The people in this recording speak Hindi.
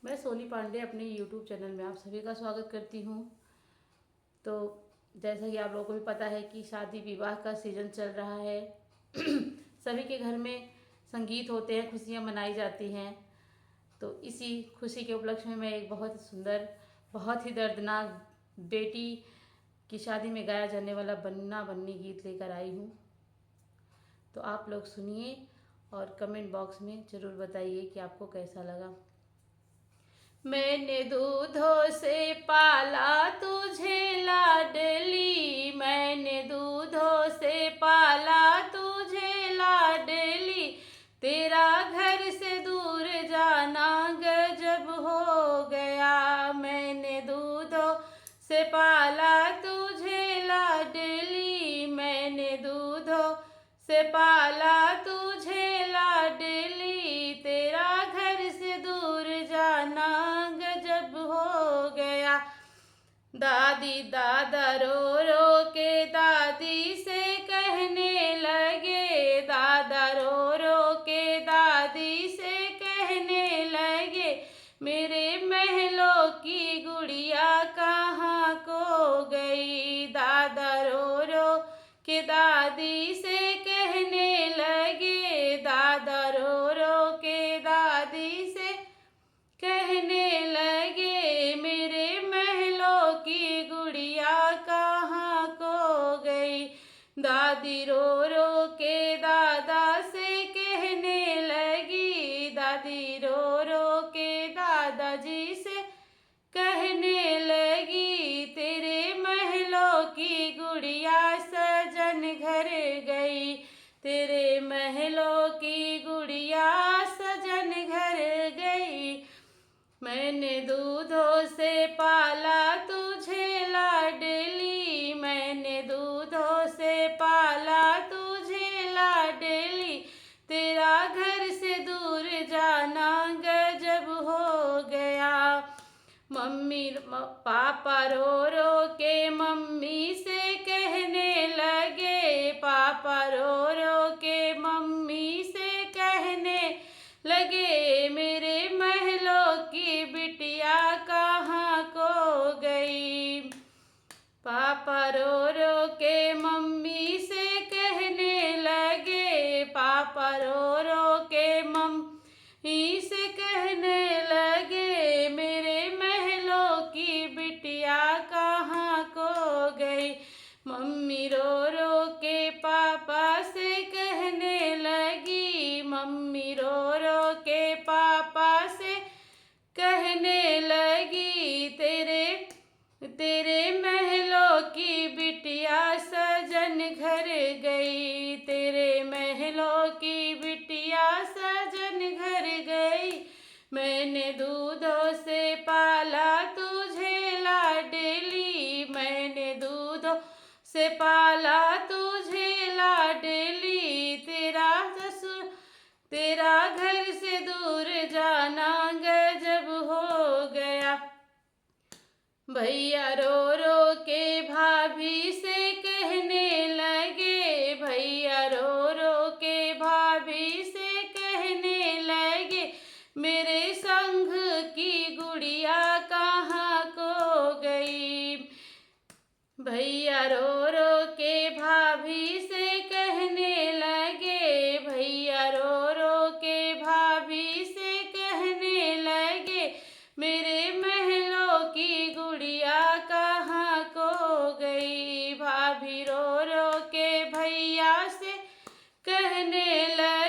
मैं सोनी पांडे अपने यूट्यूब चैनल में आप सभी का स्वागत करती हूँ। तो जैसा कि आप लोगों को भी पता है कि शादी विवाह का सीज़न चल रहा है। सभी के घर में संगीत होते हैं, खुशियाँ मनाई जाती हैं। तो इसी खुशी के उपलक्ष्य में मैं एक बहुत सुंदर, बहुत ही दर्दनाक बेटी की शादी में गाया जाने वाला बन्ना बन्नी गीत लेकर आई हूँ। तो आप लोग सुनिए और कमेंट बॉक्स में ज़रूर बताइए कि आपको कैसा लगा। मैंने दूधों से पाला तुझे लाडली, मैंने दूधों से पाला तुझे लाडली, तेरा घर से दूर जाना गजब हो गया। मैंने दूधों से पाला तुझे लाडली, मैंने दूधों से पाला तुझे लाडली, तेरा घर से दूर जाना गजब हो गया। दादी दादा रो रो के दादी से कहने लगे, दादा रो रो के दादी से कहने लगे, मेरे महलों की गुड़िया कहाँ को गई। दादा रो रो के दादी से कहने लगे, दादा रो रो के दादी से कहने लगे, मेरे महलों की गुड़िया कहाँ को गई। दादी रो रो के दादा से कहने लगी, दादी रो रो के दादाजी से कहने लगी, तेरे महलों की गुड़िया सजन घर गई, तेरे महलों की गुड़िया सजन घर गई। मैंने दूधों से पाला तुझे लाडली, मैंने दूधों से पाला तुझे लाडली, तेरा घर से दूर जाना गजब हो गया। मम्मी पापा रो रो के मम्मी से कहने लगे, पापा रो रो के मम्मी से कहने लगे, मेरे महलों की बिटिया कहाँ को गई। पापा रो रो के मम्मी से कहने लगे, पापा रो रो के मम्मी से कहने लगे, मेरे महलों की बिटिया कहाँ को गई। मम्मी रो रो के पापा से कहने लगी, मम्मी रो रो के पापा से कहने लगी, तेरे महलों की बिटिया सजन घर गई, तेरे महलों की बिटिया सजन घर गई। मैंने दूधों से पाला तुझे लाडली, मैंने दूधों से पाला तुझे लाडली, तेरा घर से दूर जाना गजब हो गया। भैया रो रो के भाभी से कहने लगे, भैया रो रो के भाभी से कहने लगे, मेरे संग की गुड़िया कहाँ को गई। भैया रो रो के भाभी से कहने लगे, भैया रो रो के भाभी से कहने लगे, मेरे महलों की गुड़िया कहाँ को गई। भाभी रो रो के भैया से कहने लगे,